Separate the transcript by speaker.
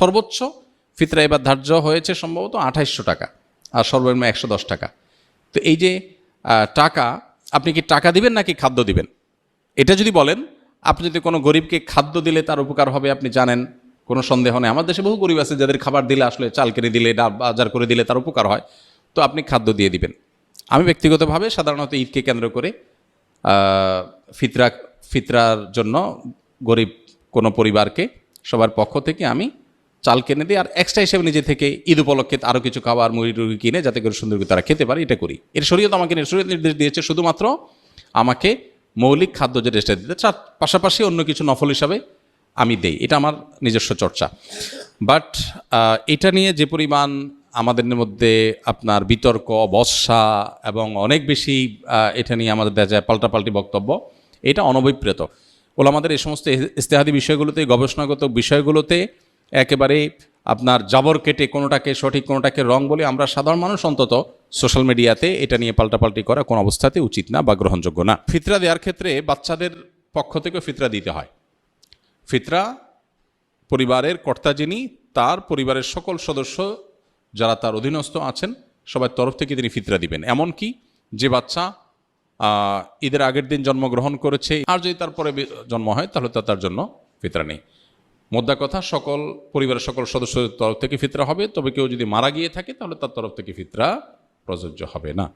Speaker 1: সর্বোচ্চ ফিতরা এবার ধার্য হয়েছে সম্ভবত 2800 টাকা, আর সর্বনিম্ন 110 টাকা। তো এই যে টাকা, আপনি কি টাকা দিবেন নাকি খাদ্য দিবেন? এটা যদি বলেন, আপনি যদি কোনো গরিবকে খাদ্য দিলে তার উপকার হবে আপনি জানেন, কোনো সন্দেহ নেই। আমার দেশে বহু গরিব আছে যাদের খাবার দিলে, আসলে চাল কিনে দিলে, ডাল বাজার করে দিলে তার উপকার হয়, তো আপনি খাদ্য দিয়ে দিবেন। আমি ব্যক্তিগতভাবে সাধারণত ঈদকে কেন্দ্র করে ফিতরার জন্য গরিব কোনো পরিবারকে সবার পক্ষ থেকে আমি চাল কিনে দিই, আর এক্সট্রা হিসেবে নিজে থেকে ঈদ উপলক্ষে আরও কিছু খাবার মুড়ি টুড়ি কিনে যাতে করে সুন্দর করে তারা খেতে পারে, এটা করি। এর শরীয়ত আমাকে শরীয়ত নির্দেশ দিয়েছে শুধুমাত্র আমাকে মৌলিক খাদ্য যে রেস্টটা দিতে, তার পাশাপাশি অন্য কিছু নফল হিসাবে আমি দেই, এটা আমার নিজস্ব চর্চা। বাট এটা নিয়ে যে পরিমাণ আমাদের মধ্যে আপনার বিতর্ক, বর্ষা এবং অনেক বেশি এটা নিয়ে আমাদের দেখা যায় পাল্টাপাল্টি বক্তব্য, এটা অনভিপ্রেত। ওলামাদের এই সমস্ত ইজতিহাদি বিষয়গুলোতে, গবেষণাগত বিষয়গুলোতে একেবারে আপনার জাবর কেটে কোনোটাকে সঠিক কোনোটাকে রং বলে আমরা সাধারণ মানুষ অন্তত সোশ্যাল মিডিয়াতে এটা নিয়ে পাল্টাপাল্টি করা কোনো অবস্থাতে উচিত না বা গ্রহণযোগ্য না। ফিতরা দেওয়ার ক্ষেত্রে বাচ্চাদের পক্ষ থেকে ফিতরা দিতে হয়। ফিতরা পরিবারের কর্তা যিনি, তার পরিবারের সকল সদস্য যারা তার অধীনস্থ আছেন সবার তরফ থেকে তিনি ফিতরা দিবেন। এমনকি যে বাচ্চা ঈদের আগের দিন জন্মগ্রহণ করেছে, আর যদি তারপরে জন্ম হয় তাহলে তার জন্য ফিতরা নেই। মোদ্দা কথা, সকল পরিবারের সকল সদস্যদের তরফ থেকে ফিতরা হবে, তবে কেউ যদি মারা গিয়ে থাকে তাহলে তার তরফ থেকে ফিতরা প্রযোজ্য হবে না।